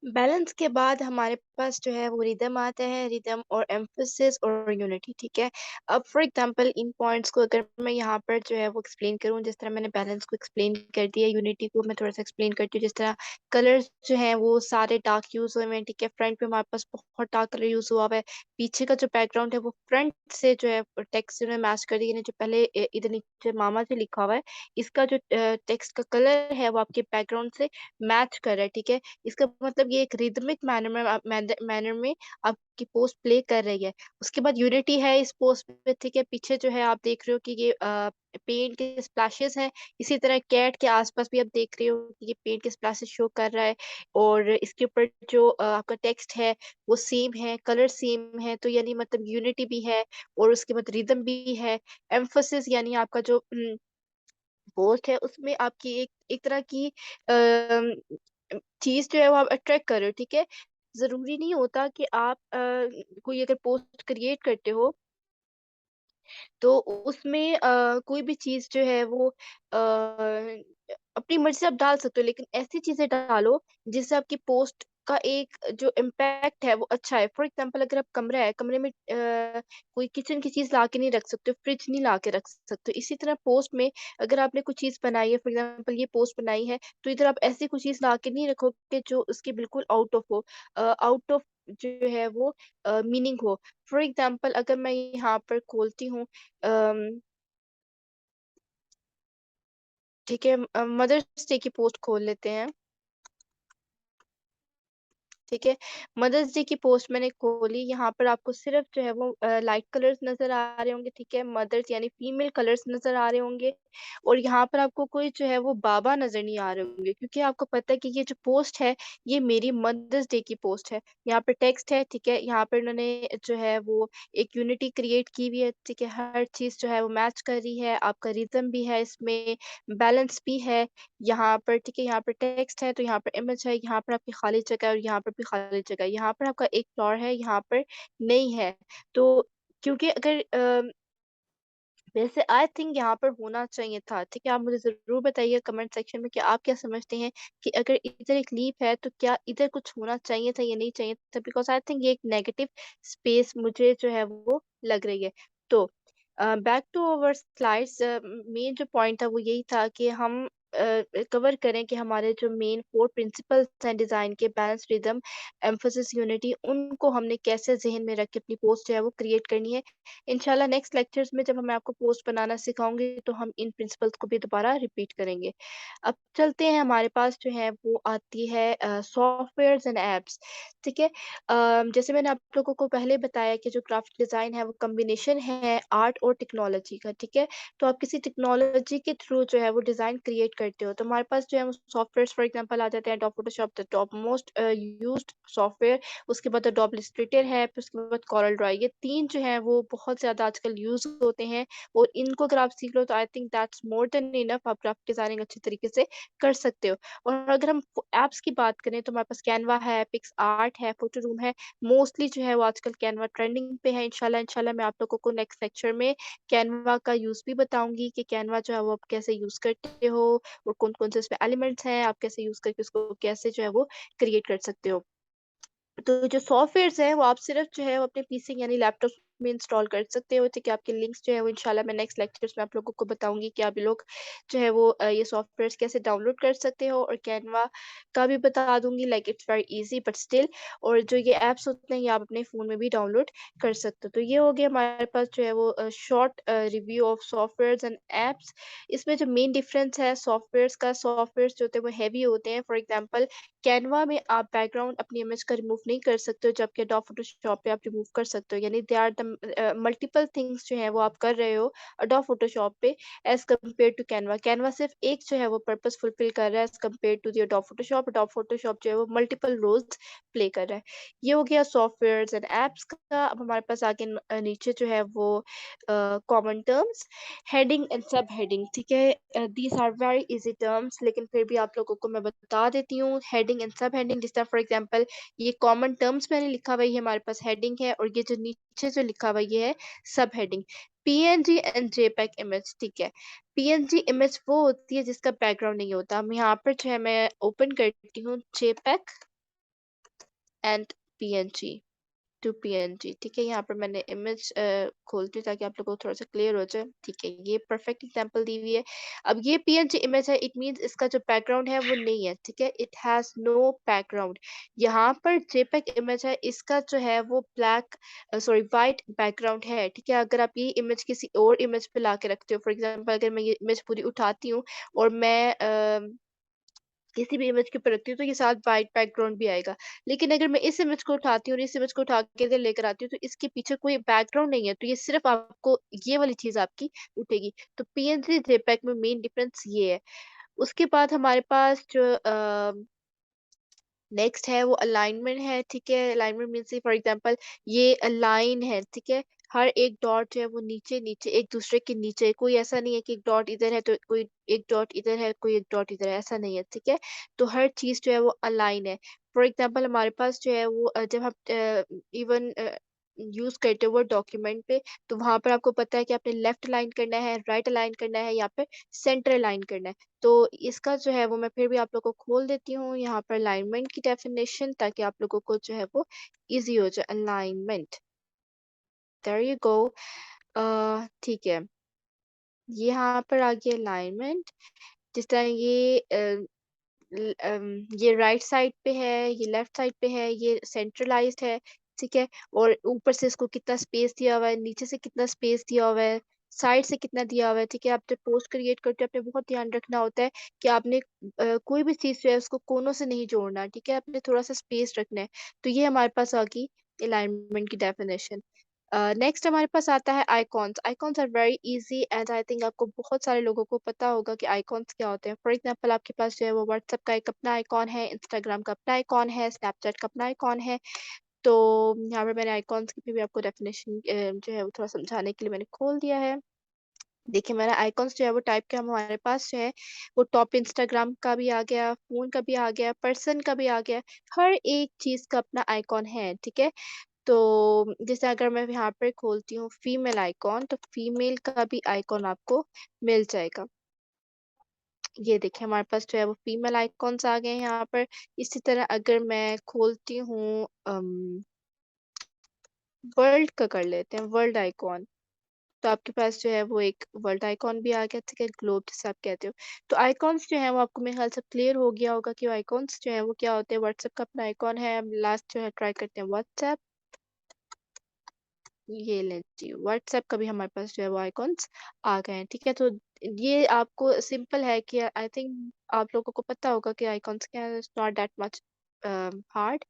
Balance के बाद हमारे पास जो है वो रिदम आता है, रिदम और एम्फेसिस और यूनिटी, ठीक है? अब फॉर एग्ज़ाम्पल इन पॉइंट्स को अगर मैं यहाँ पर जो है वो एक्सप्लेन करूँ, जिस तरह मैंने बैलेंस को एक्सप्लेन कर दिया, यूनिटी को मैं थोड़ा-सा एक्सप्लेन करती हूँ। जिस तरह कलर्स जो हैं वो सारे डार्क यूज़ हुए हैं, ठीक है? फ्रंट में हमारे पास बहुत डार्क कलर यूज़ हुआ हुआ है। पीछे का जो बैकग्राउंड है वो फ्रंट से जो है टेक्स्ट जो है मैच कर दिया, यानी जो पहले इधर नीचे मामा जी लिखा हुआ है, इसका जो टेक्स्ट का कलर है वो आपके बैकग्राउंड से मैच कर रहा है, ठीक है? इसका मतलब ये एक रिदमिक मैनर में आपकी पोस्ट प्ले कर रही है। उसके बाद यूनिटी है इस पोस्ट पे, ठीक है? पीछे जो है आप देख रहे हो कि ये पेंट के स्प्लैशेस हैं। इसी तरह कैट के आस-पास भी आप देख रहे हो कि ये पेंट के स्प्लैशेस शो कर रहा है और इसके ऊपर जो आपका टेक्स्ट है वो सेम है, कलर सेम है, तो यानी मतलब यूनिटी भी है और उसके बाद रिदम भी है। एम्फेसिस यानी आपका जो पोस्ट है उसमें आपकी एक एक तरह की चीज़ जो है वो आप अट्रैक्ट कर रहे हो, ठीक है? ज़रूरी नहीं होता कि आप कोई अगर पोस्ट क्रिएट करते हो तो उसमें कोई भी चीज़ जो है वो अपनी मर्ज़ी से आप डाल सकते हो, लेकिन ऐसी चीज़ें डालो जिससे आपकी पोस्ट का एक जो इम्पैक्ट है वो अच्छा है। फॉर एग्ज़ाम्पल अगर आप कमरा है, कमरे में कोई किचन की चीज़ ला के नहीं रख सकते हो, फ्रिज नहीं ला के रख सकते हो। इसी तरह पोस्ट में अगर आपने कोई चीज़ बनाई है, फॉर एग्ज़ाम्पल ये पोस्ट बनाई है, तो इधर आप ऐसी कोई चीज़ ला के नहीं रखोगे जो उसके बिल्कुल आउट ऑफ हो। आउट ऑफ जो है वो मीनिंग हो। फॉर एग्ज़ाम्पल अगर मैं यहाँ पर खोलती हूँ अम, ठीक है मदर्स डे की पोस्ट खोल लेते हैं। ठीक है? मदर्स डे की पोस्ट मैंने खोली, यहाँ पर आपको सिर्फ़ जो है वो लाइट कलर्स नज़र आ रहे होंगे, ठीक है? मदर्स यानी फीमेल कलर्स नज़र आ रहे होंगे और यहाँ पर आपको कोई जो है वो बाबा नज़र नहीं आ रहे होंगे क्योंकि आपको पता है कि ये जो पोस्ट है, ये मेरी मदर्स डे की पोस्ट है। यहाँ पे टेक्स्ट है, ठीक है? यहाँ पर उन्होंने जो है वो एक यूनिटी क्रिएट की हुई है, ठीक है? हर चीज़ जो है वो मैच कर रही है, आपका रिदम भी है इसमें, बैलेंस भी है। यहाँ पर ठीक है, यहाँ पर टेक्स्ट है, तो यहाँ पर इमेज है, यहाँ पर आपकी खाली जगह है और यहाँ पर भी खाली जगह है। यहाँ पर आपका एक फ्लावर है, यहाँ पर नहीं है। तो क्योंकि अगर वैसे आई थिंक यहाँ पर होना चाहिए था, ठीक है? आप मुझे ज़रूर बताइए कमेंट सेक्शन में कि आप क्या समझते हैं कि अगर इधर एक लीफ है, तो क्या इधर कुछ होना चाहिए था या नहीं चाहिए था? बिकॉज़ आई थिंक ये एक नेगेटिव स्पेस मुझे जो है वो लग रही है। तो back to our slides main जो पॉइंट था वो यही था कि हम कवर करें कि हमारे जो मेन 4 प्रिंसिपल्स हैं डिज़ाइन के बैलेंस, रिदम, एम्फेसिस, यूनिटी उनको हमने कैसे ज़हन में रख के अपनी पोस्ट जो है वो क्रिएट करनी है। इंशाल्लाह नेक्स्ट लेक्चर्स में जब मैं आपको पोस्ट बनाना सिखाऊँगी तो हम इन प्रिंसिपल्स को भी दोबारा रिपीट करेंगे। अब चलते हैं हमारे पास जो है वो आती है सॉफ्टवेयर्स एंड ऐप्स, ठीक है? जैसे मैंने आप लोगों को पहले बताया कि जो ग्राफ़िक डिज़ाइन है वो कॉम्बिनेशन है आर्ट और टेक्नोलॉजी का, ठीक है? तो आप किसी टेक्नोलॉजी के थ्रू जो है वो डिज़ाइन क्रिएट करते हो, तो हमारे पास जो है वो सॉफ्टवेयर्स फॉर एग्ज़ाम्पल आ जाते हैं adobe Photoshop the top most used software, उसके बाद एडोब इलस्ट्रेटर है, फिर उसके बाद कोरल ड्रॉ। ये 3 जो हैं वो बहुत ज़्यादा आजकल यूज़ होते हैं और इनको अगर आप सीख लो तो I think that's more than enough, आप ग्राफ़िक डिज़ाइनिंग अच्छे तरीके से कर सकते हो। और अगर हम ऐप्स की बात करें तो हमारे पास कैनवा है, पिक्सआर्ट है, फ़ोटोरूम है। मोस्टली जो है वो आजकल कैनवा ट्रेंडिंग पे है। इंशाल्लाह मैं आप लोगों को नेक्स्ट लेक्चर में कैनवा का यूज़ भी बताऊँगी कि कैनवा जो है वो आप कैसे यूज़ करते हो और कौन-कौन से इसमें एलिमेंट्स हैं, आप कैसे यूज़ करके उसको कैसे जो है वो क्रिएट कर सकते हो। तो जो सॉफ्टवेयर्स हैं, वो आप सिर्फ़ जो है वो अपने पीसी यानी लैपटॉप में इंस्टॉल कर सकते हो, ठीक है? आपके लिंक्स जो है वो इंशाल्लाह मैं नेक्स्ट लेक्चर्स में आप लोगों को बताऊँगी कि आप लोग जो है वो ये सॉफ्टवेयर्स कैसे डाउनलोड कर सकते हो और कैनवा का भी बता दूँगी like it's very easy but still और जो ये ऐप्स होते हैं, ये आप अपने फ़ोन में भी डाउनलोड कर सकते हो। तो ये हो गया हमारे पास जो है वो short review of softwares and apps. इसमें जो मेन डिफरेंस है सॉफ्टवेयर्स जो होते हैं वो हेवी होते हैं। फॉर एग्ज़ाम्पल कैनवा में आप बैकग्राउंड अपनी इमेज का रिमूव नहीं कर सकते हो, जबकि एडोब फ़ोटोशॉप पे आप रिमूव कर सकते हो। यानी they are the multiple things जो हैं वो आप कर रहे हो एडोब फ़ोटोशॉप पे as compare to Canva. Canva सिर्फ़ एक जो है वो पर्पस फुलफ़िल कर रहा है as compare to the Adobe Photoshop. Adobe Photoshop जो है वो मल्टीपल रोल्स प्ले कर रहा है। ये हो गया सॉफ्टवेयर्स एंड ऐप्स का। अब हमारे पास आगे नीचे जो है वो common terms, heading and sub heading, ठीक है? These are very easy terms लेकिन फिर भी आप लोगों को मैं बता देती हूँ हेडिंग एंड सब हेडिंग जिस तरह फॉर एग्ज़ाम्पल ये कॉमन टर्म्स मैंने लिखा हुआ है, ये हमारे पास हेडिंग है और ये जो नीचे जो लिखा हुआ है ये है सब heading. PNG and JPEG image, ठीक है? पीएनजी इमेज वो होती है जिसका बैकग्राउंड नहीं होता। हम यहाँ पर जो है मैं ओपन करती हूँ JPEG and PNG to PNG. ठीक है, यहाँ पर मैंने इमेज खोलती हूँ ताकि आप लोगों को थोड़ा सा क्लियर हो जाए। ठीक है, ये परफेक्ट एग्जांपल दी हुई है। अब ये पीएनजी इमेज है, इट मींस इसका जो बैकग्राउंड है वो नहीं है। ठीक है, इट हैज नो बैकग्राउंड। यहाँ पर जेपेग इमेज है, इसका जो है वो ब्लैक सॉरी वाइट बैकग्राउंड है। ठीक है, अगर आप ये इमेज किसी और इमेज पे ला के रखते हो, फॉर एग्जाम्पल अगर मैं ये इमेज पूरी उठाती हूँ और मैं किसी भी इमेज के ऊपर रखती हूँ तो ये साथ व्हाइट बैकग्राउंड भी आएगा। लेकिन अगर मैं इस इमेज को उठाती हूँ और इस इमेज को उठा के इधर लेकर आती हूँ तो इसके पीछे कोई बैकग्राउंड नहीं है। तो ये सिर्फ़ आपको ये वाली चीज़ आपकी उठेगी। तो पीएनजी जेपीईजी में मेन डिफरेंस ये है। उसके बाद हमारे पास जो नेक्स्ट है वो अलाइनमेंट है। ठीक है, अलाइनमेंट मीन्स फॉर एग्जांपल ये लाइन है। ठीक है, हर एक डॉट जो है वो नीचे-नीचे एक दूसरे के नीचे है। कोई ऐसा नहीं है कि एक डॉट इधर है तो कोई एक डॉट इधर है, कोई एक डॉट इधर है, ऐसा नहीं है। ठीक है, तो हर चीज़ जो है वो अलाइन है। फॉर एग्जांपल हमारे पास जो है वो जब हम इवन यूज़ करते हो वर्ड डॉक्यूमेंट पे, तो वहाँ पर आपको पता है कि आपने लेफ्ट अलाइन करना है, राइट अलाइन करना है या फिर सेंटर अलाइन करना है। तो इसका जो है वो मैं फिर भी आप लोगों को खोल देती हूँ यहाँ पर अलाइनमेंट की डेफिनेशन, ताकि आप लोगों को जो है वो ईज़ी हो जाए। Alignment, there you go. ठीक है, यहाँ पर आ गया अलाइनमेंट। जिस तरह ये राइट साइड पे है, ये लेफ्ट साइड पे है, ये सेंट्रलाइज़्ड है। ठीक है, और ऊपर से इसको कितना स्पेस दिया हुआ है, नीचे से कितना स्पेस दिया हुआ है, साइड से कितना दिया हुआ है। ठीक है, आप जब पोस्ट क्रिएट करते हो आपने बहुत ध्यान रखना होता है कि आपने कोई भी चीज़ जो है उसको कोनों से नहीं जोड़ना। ठीक है, आपने थोड़ा-सा स्पेस रखना है। तो ये हमारे पास आ गई अलाइनमेंट की डेफिनिशन। नेक्स्ट हमारे पास आता है icons. Icons are very easy and I think आपको बहुत सारे लोगों को पता होगा कि आइकॉन्स क्या होते हैं। फॉर एग्ज़ाम्पल आपके पास जो है वो व्हाट्सएप का एक अपना आइकॉन है, इंस्टाग्राम का अपना आइकॉन है, स्नैपचैट का अपना आइकॉन है। तो यहाँ पे मैंने आइकॉन्स की भी आपको डेफिनेशन जो है वो थोड़ा समझाने के लिए मैंने खोल दिया है। देखिए मेरा आइकॉन्स जो है वो टाइप के हमारे पास जो है वो टॉप इंस्टाग्राम का भी आ गया, फ़ोन का भी आ गया, पर्सन का भी आ गया। हर एक चीज़ का अपना आइकॉन है, ठीक है? तो जैसे अगर मैं यहाँ पे खोलती हूँ फीमेल आइकॉन, तो फीमेल का भी आइकॉन आपको मिल जाएगा। ये देखिए हमारे पास जो है वो फीमेल आइकॉन्स आ गए हैं यहाँ पर। इसी तरह अगर मैं खोलती हूँ वर्ल्ड का कर लेते हैं, वर्ल्ड आइकॉन। तो आपके पास जो है वो एक वर्ल्ड आइकॉन भी आ गया, ठीक है? ग्लोब जिसे आप कहते हो। तो आइकॉन्स जो हैं वो आपको मेरे ख़्याल से क्लियर हो गया होगा कि आइकॉन्स जो हैं वो क्या होते हैं। व्हाट्सएप का अपना आइकॉन है। लास्ट जो है ट्राई करते हैं व्हाट्सएप। ये लें जी, व्हाट्सएप का भी हमारे पास जो है वो आइकॉन्स आ गए हैं, ठीक है? तो ये आपको सिंपल है कि आई थिंक आप लोगों को पता होगा कि आइकॉन्स क्या है, it's not that much hard.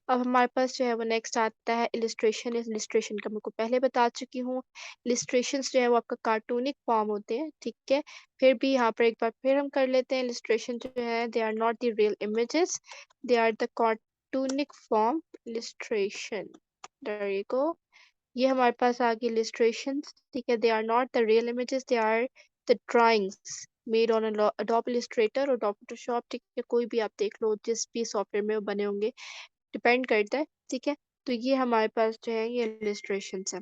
अब हमारे पास जो है वो नेक्स्ट आता है इलस्ट्रेशन। इलस्ट्रेशन का मैं आपको पहले बता चुकी हूँ। इलस्ट्रेशंस जो है वो आपका कार्टूनिक फॉर्म होते हैं, ठीक है? फिर भी यहाँ पर एक बार फिर हम कर लेते हैं। इलस्ट्रेशन जो है they are not the real images, they are the cartoonic form illustration. There you go. ये हमारे पास आ गई इलस्ट्रेशंस, ठीक है? They are not the real images, they are the drawings made on Adobe Illustrator और अडोब फोटोशॉप, ठीक है? कोई भी आप देख लो, जिस भी सॉफ्टवेयर में वो बने होंगे, डिपेंड करता है, ठीक है? तो ये हमारे पास जो है ये इलस्ट्रेशंस है।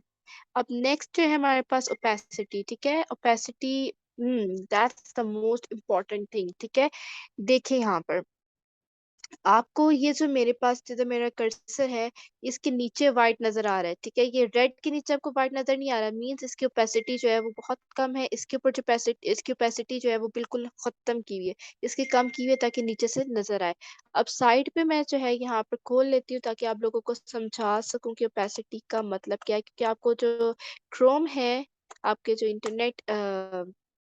अब नेक्स्ट जो है हमारे पास ओपेसिटी, ठीक है? Opacity that's the most important thing, ठीक है? देखिए यहाँ पर आपको ये जो मेरे पास जो मेरा कर्सर है, इसके नीचे व्हाइट नज़र आ रहा है, ठीक है? ये रेड के नीचे आपको व्हाइट नज़र नहीं आ रहा, मीन्स इसकी ओपेसिटी जो है वो बहुत कम है। इसके ऊपर जो इसकी ओपेसिटी जो है वो बिल्कुल ख़त्म की हुई है। इसकी कम की हुई है ताकि नीचे से नज़र आए। अब साइड पे मैं जो है यहाँ पर खोल लेती हूँ ताकि आप लोगों को समझा सकूँ कि ओपेसिटी का मतलब क्या है, क्योंकि आपको जो क्रोम है, आपके जो इंटरनेट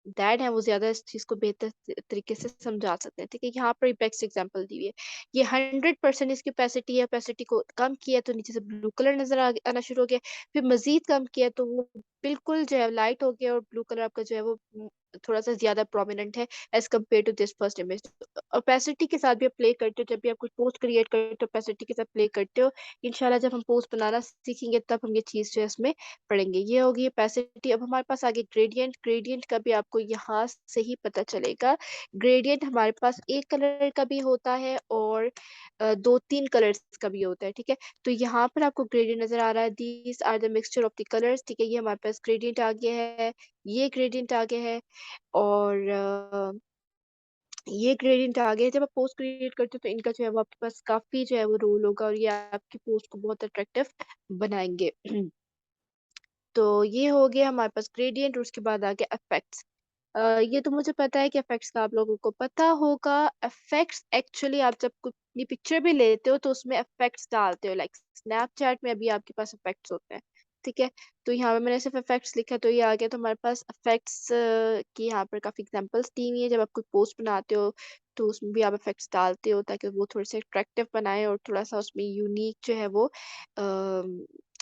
डैड हैं वो ज़्यादा इस चीज़ को बेहतर तरीके से समझा सकते हैं, ठीक है? यहाँ पर बेस्ट एग्ज़ाम्पल दी हुई है। ये 100% इसकी ओपेसिटी है, ओपेसिटी को कम किया तो नीचे से ब्लू कलर नज़र आना शुरू हो गया। फिर मज़ीद कम किया तो वो बिल्कुल जो है लाइट हो गया और ब्लू कलर आपका जो है वो थोड़ा-सा ज़्यादा प्रोमिनेंट है as compare to this first image. Opacity के साथ भी आप प्ले करते हो, जब भी आप कुछ पोस्ट क्रिएट करते हो ओपेसिटी के साथ प्ले करते हो। इंशाल्लाह जब हम पोस्ट बनाना सीखेंगे तब हम ये चीज़ जो है इसमें पढ़ेंगे। ये होगी ओपेसिटी। अब हमारे पास आगे ग्रेडिएंट। ग्रेडिएंट का भी आपको यहाँ से ही पता चलेगा। ग्रेडिएंट हमारे पास एक कलर का भी होता है और 2-3 कलर्स का भी होता है, ठीक है? तो यहाँ पर आपको ग्रेडिएंट नज़र आ रहा है, these are the mixture of the colours, ठीक है? ये हमारे पास ग्रेडिएंट आ गया है, ये ग्रेडिएंट आ गया है और ये ग्रेडिएंट आ गया। जब आप पोस्ट क्रिएट करते हो तो इनका जो है वो आपके पास काफ़ी जो है वो रोल होगा और ये आपकी पोस्ट को बहुत अट्रैक्टिव बनाएँगे। तो ये हो गया हमारे पास ग्रेडिएंट और उसके बाद आ गया इफेक्ट्स। ये तो मुझे पता है कि इफेक्ट्स का आप लोगों को पता होगा। इफेक्ट्स एक्चुअली आप जब कोई अपनी पिक्चर भी लेते हो तो उसमें इफेक्ट्स डालते हो, लाइक स्नैपचैट में अभी आपके पास इफेक्ट्स होते हैं, ठीक है? तो यहाँ पे मैंने सिर्फ इफेक्ट्स लिखा तो ये आ गया। तो हमारे पास इफेक्ट्स की यहाँ पर काफ़ी एग्जांपल्स दी हुई है। जब आप कोई पोस्ट बनाते हो तो उसमें भी आप इफेक्ट्स डालते हो ताकि वो थोड़े से अट्रैक्टिव बनाए और थोड़ा-सा उसमें यूनिक जो है वो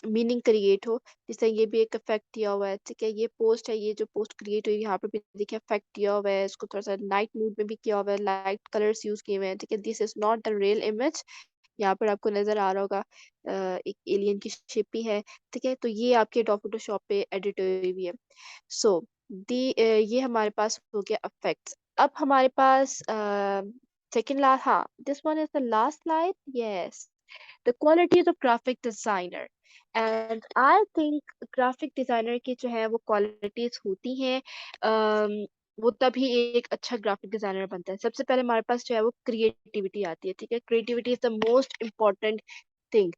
मीनिंग क्रिएट हो। जैसे ये भी एक इफ़ेक्ट दिया हुआ है, ठीक है? ये पोस्ट है, ये जो पोस्ट क्रिएट हुई है, यहाँ पे भी देखिए इफ़ेक्ट दिया हुआ है, इसको थोड़ा-सा नाइट मोड में भी किया हुआ है, लाइट कलर्स यूज़ किए हुए हैं, ठीक है? This is not the real image. यहाँ पर आपको नज़र आ रहा होगा एक एलियन की शिप ही है, ठीक है? तो ये आपके एडोब फ़ोटोशॉप पे एडिट हुई हुई है। सो ये हमारे पास हो गया इफ़ेक्ट्स। अब हमारे पास सेकंड ला हाँ, this one is the last slide, yes. The qualities of graphic designer and I think graphic designer की जो है वो क्वालिटीज़ होती हैं वो तभी एक अच्छा ग्राफिक डिज़ाइनर बनता है। सबसे पहले हमारे पास जो है वो क्रिएटिविटी आती है, ठीक है? Creativity is the most important thing.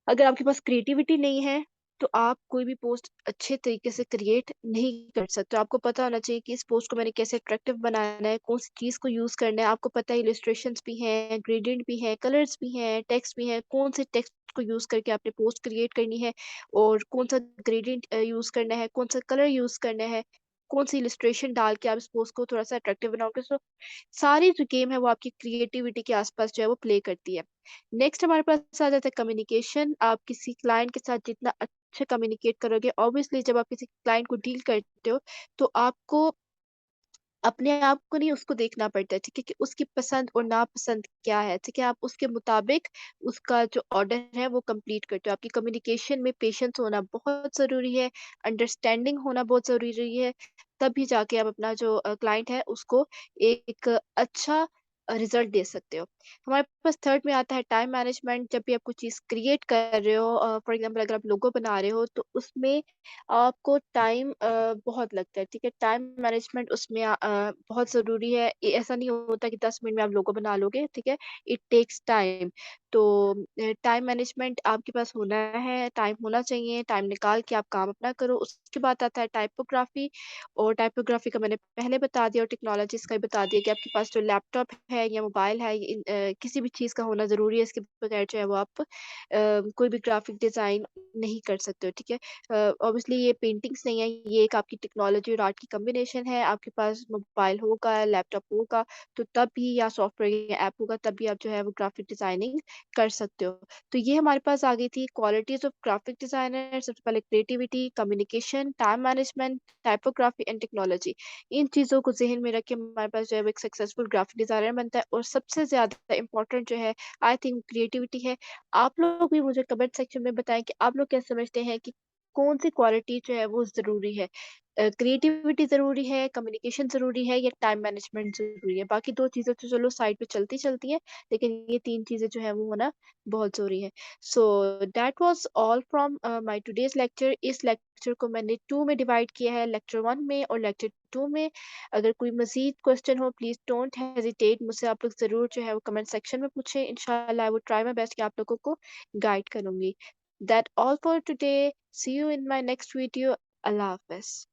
अगर आपके पास क्रिएटिविटी नहीं है, तो आप कोई भी पोस्ट अच्छे तरीके से क्रिएट नहीं कर सकते। आपको पता होना चाहिए कि इस पोस्ट को मैंने कैसे अट्रैक्टिव बनाना है, कौन-सी चीज़ को यूज़ करना है। आपको पता है इलस्ट्रेशंस भी हैं, ग्रेडिएंट भी है, कलर्स भी हैं, टेक्स्ट भी हैं, कौन से टेक्स्ट को यूज़ करके आपने पोस्ट क्रिएट करनी है और कौन-सा ग्रेडिएंट यूज़ करना है, कौन-सा कलर यूज़ करना है, कौन-सी इलस्ट्रेशन डाल के आप इस पोस्ट को थोड़ा-सा अट्रैक्टिव बनाओगे। सो सारी जो गेम है वो आपकी क्रिएटिविटी के आस-पास जो है वो प्ले करती है। नेक्स्ट हमारे पास आ जाता है कम्युनिकेशन। आप किसी क्लाइंट के साथ जितना अच्छा कम्युनिकेट करोगे, ऑब्वियसली जब आप किसी क्लाइंट को डील करते हो, तो आपको अपने आप को नहीं उसको देखना पड़ता है, ठीक है? कि उसकी पसंद और नापसंद क्या है, ठीक है? आप उसके मुताबिक उसका जो ऑर्डर है वो कंप्लीट करते हो। आपकी कम्युनिकेशन में पेशेंस होना बहुत ज़रूरी है, अंडरस्टैंडिंग होना बहुत ज़रूरी है, तभी जाके आप अपना जो क्लाइंट है उसको एक अच्छा रिज़ल्ट दे सकते हो। हमारे पास थर्ड में आता है टाइम मैनेजमेंट। जब भी आप कोई चीज़ क्रिएट कर रहे हो फॉर एग्ज़ाम्पल अगर आप लोगो बना रहे हो तो उसमें आपको टाइम बहुत लगता है, ठीक है? टाइम मैनेजमेंट उसमें बहुत ज़रूरी है। ऐसा नहीं होता कि 10 मिनट में आप लोगो बना लोगे, ठीक है? It takes time. तो टाइम मैनेजमेंट आपके पास होना है, टाइम होना चाहिए, टाइम निकाल के आप काम अपना करो। उसके बाद आता है टाइपोग्राफी और टाइपोग्राफी का मैंने पहले बता दिया और टेक्नोलॉजीज़ का भी बता दिया कि आपके पास जो लैपटॉप है या मोबाइल है, किसी भी चीज़ का होना ज़रूरी है। इसके बगैर जो है वो आप कोई भी ग्राफिक डिज़ाइन नहीं कर सकते हो, ठीक है? ऑब्वियसली ये पेंटिंग्स नहीं है, ये एक आपकी टेक्नोलॉजी और आर्ट की कॉम्बिनेशन है। आपके पास मोबाइल होगा, लैपटॉप होगा, तो तब भी या सॉफ्टवेयर या ऐप होगा, तब भी आप जो है वो ग्राफिक डिज़ाइनिंग कर सकते हो। तो ये हमारे पास आ गई थी क्वालिटीज़ ऑफ ग्राफिक डिज़ाइनर। सबसे पहले creativity, communication, time management, typography and technology. इन चीज़ों को ज़हन में रख के हमारे पास जो है वो एक सक्सेसफुल ग्राफिक डिज़ाइनर बनता है और सबसे ज़्यादा इम्पोर्टेंट जो है आई थिंक क्रिएटिविटी है। आप लोग भी मुझे कमेंट सेक्शन में बताएँ कि आप लोग क्या समझते हैं कि कौन-सी क्वालिटी जो है वो ज़रूरी है? क्रिएटिविटी ज़रूरी है, कम्युनिकेशन ज़रूरी है या टाइम मैनेजमेंट ज़रूरी है? बाकी 2 चीज़ें तो चलो साइड पे चलती-चलती हैं, लेकिन ये 3 चीज़ें जो हैं वो होना बहुत ज़रूरी है। So that was all from my today's lecture. इस लेक्चर को मैंने 2 में डिवाइड किया है, लेक्चर 1 में और लेक्चर 2 में। अगर कोई मज़ीद क्वेश्चन हो प्लीज़ डोंट हेजिटेट, मुझसे आप लोग ज़रूर जो है वो कमेंट सेक्शन में पूछें। इंशाअल्लाह I will try my best कि आप लोगों को गाइड करूँगी। That all for today. See you in my next video. Allah Hafiz.